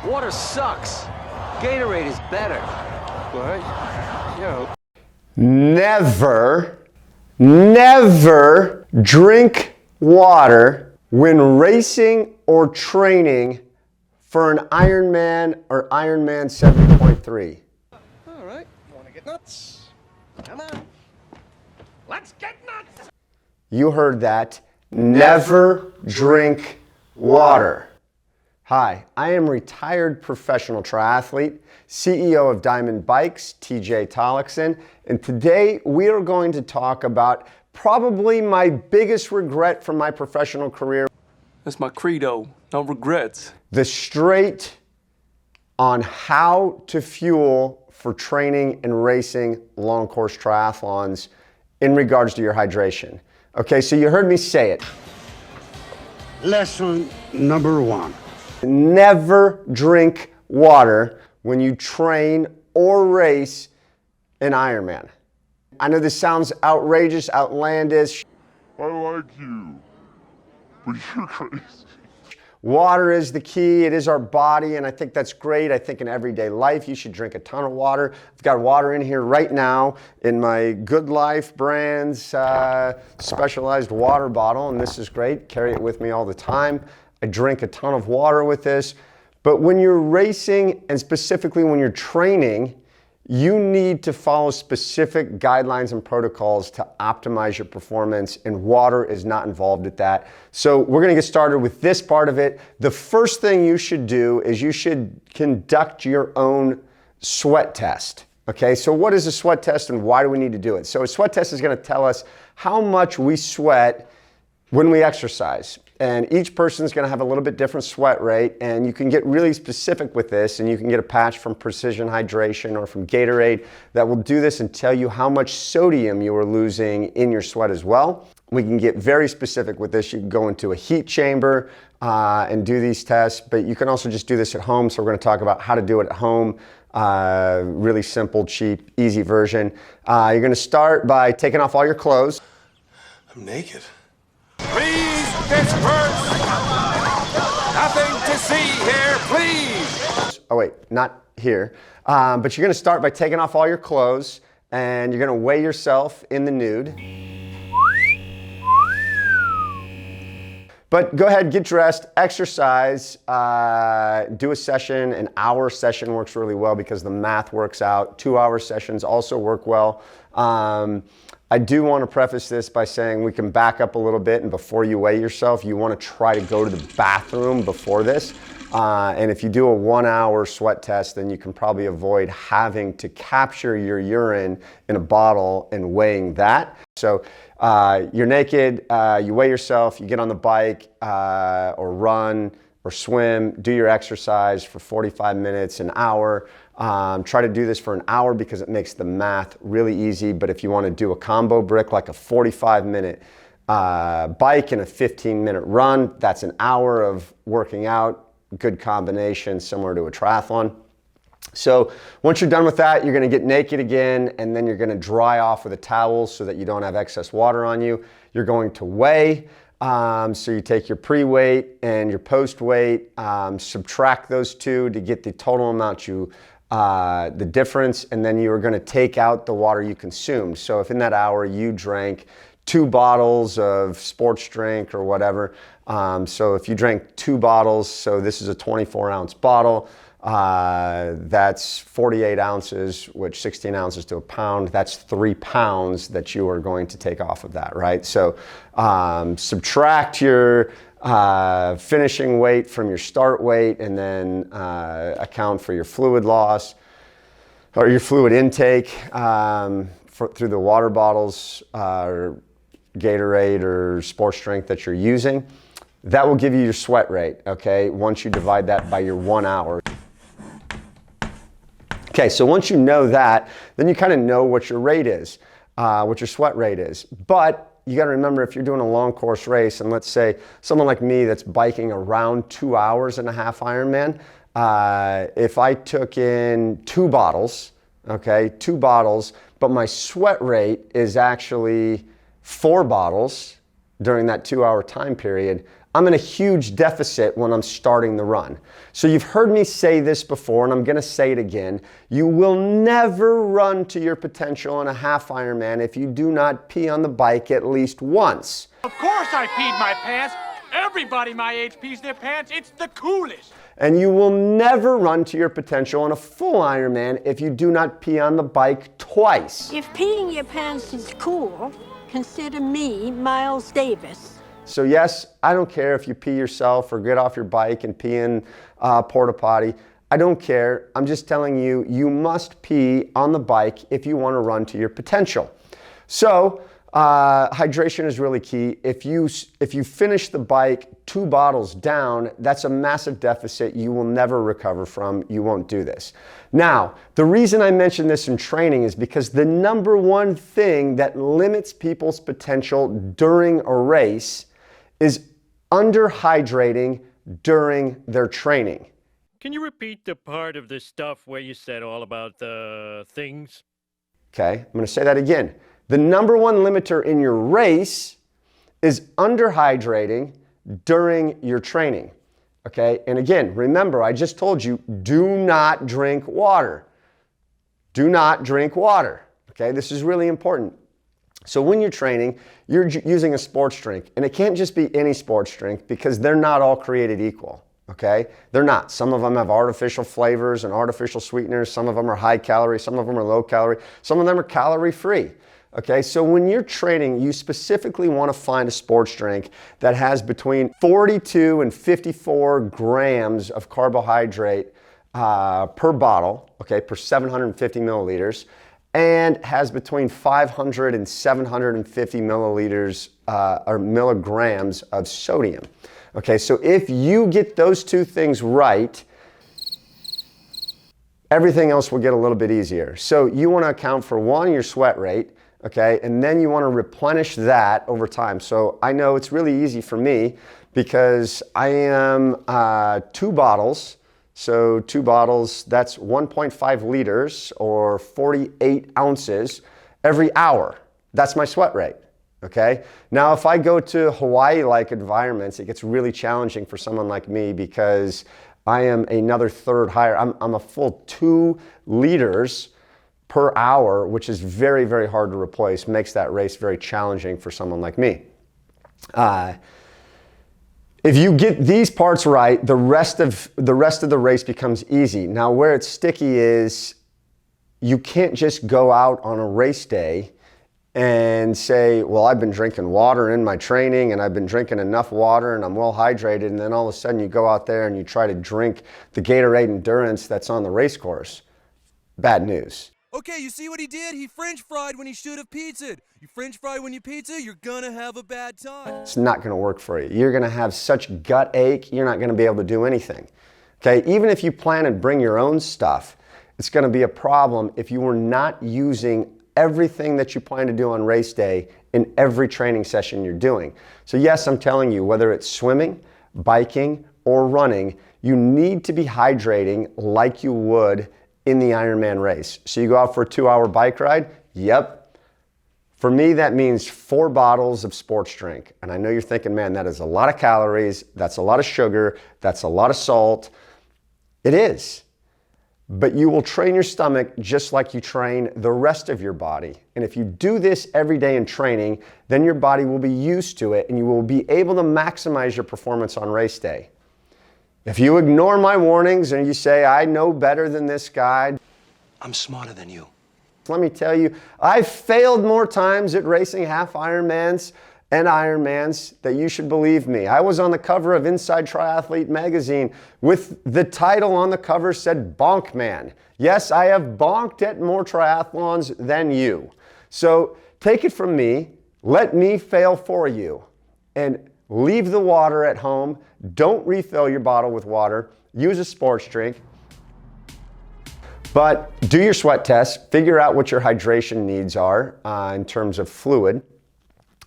Water sucks. Gatorade is better. What? Yo. Never drink water when racing or training for an Ironman or Ironman 70.3. All right. Want to get nuts? Come on. Let's get nuts. You heard that. Never drink water. Hi, I am retired professional triathlete, CEO of Diamond Bikes, TJ Tollickson, and today we are going to talk about probably my biggest regret from my professional career. That's my credo, no regrets. The straight on how to fuel for training and racing long course triathlons in regards to your hydration. Okay, so you heard me say it. Lesson number 1. Never drink water when you train or race an Ironman. I know this sounds outrageous, outlandish. I like you, but you're crazy. Water is the key. It is our body, and I think that's great. I think in everyday life, you should drink a ton of water. I've got water in here right now in my Good Life Brands specialized water bottle, and this is great. Carry it with me all the time. I drink a ton of water with this. But when you're racing, and specifically when you're training, you need to follow specific guidelines and protocols to optimize your performance, and water is not involved with that. So we're gonna get started with this part of it. The first thing you should do is you should conduct your own sweat test. Okay, so what is a sweat test and why do we need to do it? So a sweat test is gonna tell us how much we sweat when we exercise. And each person's gonna have a little bit different sweat rate, and you can get really specific with this, and you can get a patch from Precision Hydration or from Gatorade that will do this and tell you how much sodium you are losing in your sweat as well. We can get very specific with this. You can go into a heat chamber and do these tests, but you can also just do this at home. So we're gonna talk about how to do it at home. Really simple, cheap, easy version. You're gonna start by taking off all your clothes. I'm naked. Please disperse. Nothing to see here, please. Oh wait, not here. But you're gonna start by taking off all your clothes and you're gonna weigh yourself in the nude. But go ahead, get dressed, exercise, do a session. An hour session works really well because the math works out. 2-hour sessions also work well. I do want to preface this by saying we can back up a little bit, and before you weigh yourself, you want to try to go to the bathroom before this. And if you do a 1-hour sweat test, then you can probably avoid having to capture your urine in a bottle and weighing that. So you're naked, you weigh yourself, you get on the bike or run or swim, do your exercise for 45 minutes, an hour. Try to do this for an hour because it makes the math really easy. But if you want to do a combo brick, like a 45-minute bike and a 15-minute run, that's an hour of working out. Good combination, similar to a triathlon. So once you're done with that, you're going to get naked again, and then you're going to dry off with a towel so that you don't have excess water on you. You're going to weigh. So you take your pre-weight and your post-weight, subtract those two to get the total amount the difference, and then you are going to take out the water you consumed. So if in that hour you drank 2 bottles of sports drink or whatever, so if you drank 2 bottles, so this is a 24-ounce bottle, that's 48 ounces, which 16 ounces to a pound, that's 3 pounds that you are going to take off of that, right? So subtract your finishing weight from your start weight, and then account for your fluid loss or your fluid intake through the water bottles or Gatorade or sports drink that you're using. That will give you your sweat rate, okay, once you divide that by your 1 hour. Okay, so once you know that, then you kind of know what your rate is, what your sweat rate is. But you got to remember, if you're doing a long course race, and let's say someone like me that's biking around 2 hours and a half Ironman, if I took in 2 bottles, okay, 2 bottles, but my sweat rate is actually 4 bottles during that 2-hour time period, I'm in a huge deficit when I'm starting the run. So you've heard me say this before, and I'm gonna say it again. You will never run to your potential in a half Ironman if you do not pee on the bike at least once. Of course I peed my pants. Everybody my age pees their pants. It's the coolest. And you will never run to your potential in a full Ironman if you do not pee on the bike twice. If peeing your pants is cool, consider me Miles Davis. So yes, I don't care if you pee yourself or get off your bike and pee in porta potty. I don't care. I'm just telling you, you must pee on the bike if you want to run to your potential. So hydration is really key. If you finish the bike 2 bottles down, that's a massive deficit you will never recover from. You won't do this. Now, the reason I mention this in training is because the number one thing that limits people's potential during a race is underhydrating during their training. Can you repeat the part of the stuff where you said all about the things? Okay, I'm gonna say that again. The number one limiter in your race is underhydrating during your training. Okay, and again, remember, I just told you, do not drink water. Do not drink water. Okay, this is really important. So when you're training, you're using a sports drink, and it can't just be any sports drink because they're not all created equal. Okay, they're not. Some of them have artificial flavors and artificial sweeteners. Some of them are high calorie. Some of them are low calorie. Some of them are calorie free. Okay, so when you're training, you specifically want to find a sports drink that has between 42 and 54 grams of carbohydrate per bottle, okay, per 750 milliliters, and has between 500 and 750 milliliters or milligrams of sodium. Okay, so if you get those two things right, everything else will get a little bit easier. So you want to account for, one, your sweat rate, okay, and then you want to replenish that over time. So I know it's really easy for me because I am 2 bottles. So 2 bottles, that's 1.5 liters or 48 ounces every hour. That's my sweat rate, okay? Now, if I go to Hawaii-like environments, it gets really challenging for someone like me because I am another third higher. I'm a full 2 liters per hour, which is very, very hard to replace, makes that race very challenging for someone like me. If you get these parts right, the rest of the race becomes easy. Now, where it's sticky is you can't just go out on a race day and say, well, I've been drinking water in my training and I've been drinking enough water and I'm well hydrated, and then all of a sudden you go out there and you try to drink the Gatorade Endurance that's on the race course. Bad news. Okay, you see what he did? He French fried when he should have pizzaed. You French fry when you pizza, you're gonna have a bad time. It's not gonna work for you. You're gonna have such gut ache, you're not gonna be able to do anything. Okay, even if you plan and bring your own stuff, it's gonna be a problem if you were not using everything that you plan to do on race day in every training session you're doing. So yes, I'm telling you, whether it's swimming, biking, or running, you need to be hydrating like you would in the Ironman race. So you go out for a 2-hour bike ride? Yep. For me, that means 4 bottles of sports drink. And I know you're thinking, man, that is a lot of calories, that's a lot of sugar, that's a lot of salt. It is. But you will train your stomach just like you train the rest of your body. And if you do this every day in training, then your body will be used to it and you will be able to maximize your performance on race day. If you ignore my warnings and you say, I know better than this guy, I'm smarter than you. let me tell you, I've failed more times at racing half Ironmans and Ironmans that you should believe me. I was on the cover of Inside Triathlete magazine with the title on the cover said Bonk Man. Yes, I have bonked at more triathlons than you. So take it from me, let me fail for you, and leave the water at home. Don't refill your bottle with water. Use a sports drink. But do your sweat test. Figure out what your hydration needs are in terms of fluid.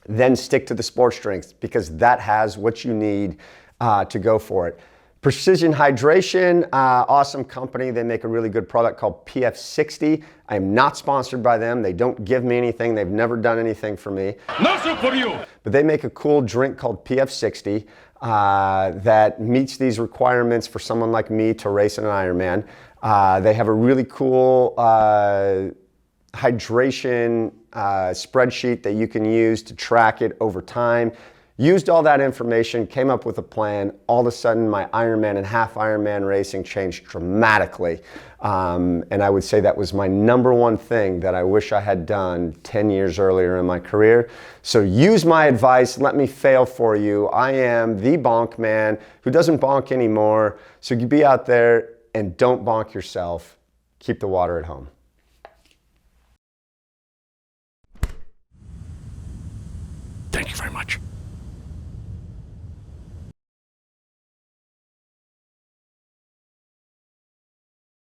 Then stick to the sports drinks because that has what you need to go for it. Precision Hydration, awesome company. They make a really good product called PF60. I am not sponsored by them. They don't give me anything. They've never done anything for me. No soup for you. But they make a cool drink called PF60. that meets these requirements for someone like me to race in an Ironman. They have a really cool hydration spreadsheet that you can use to track it over time. Used all that information, came up with a plan. All of a sudden, my Ironman and half Ironman racing changed dramatically. And I would say that was my number one thing that I wish I had done 10 years earlier in my career. So use my advice, let me fail for you. I am the bonk man who doesn't bonk anymore. So you be out there and don't bonk yourself. Keep the water at home. Thank you very much.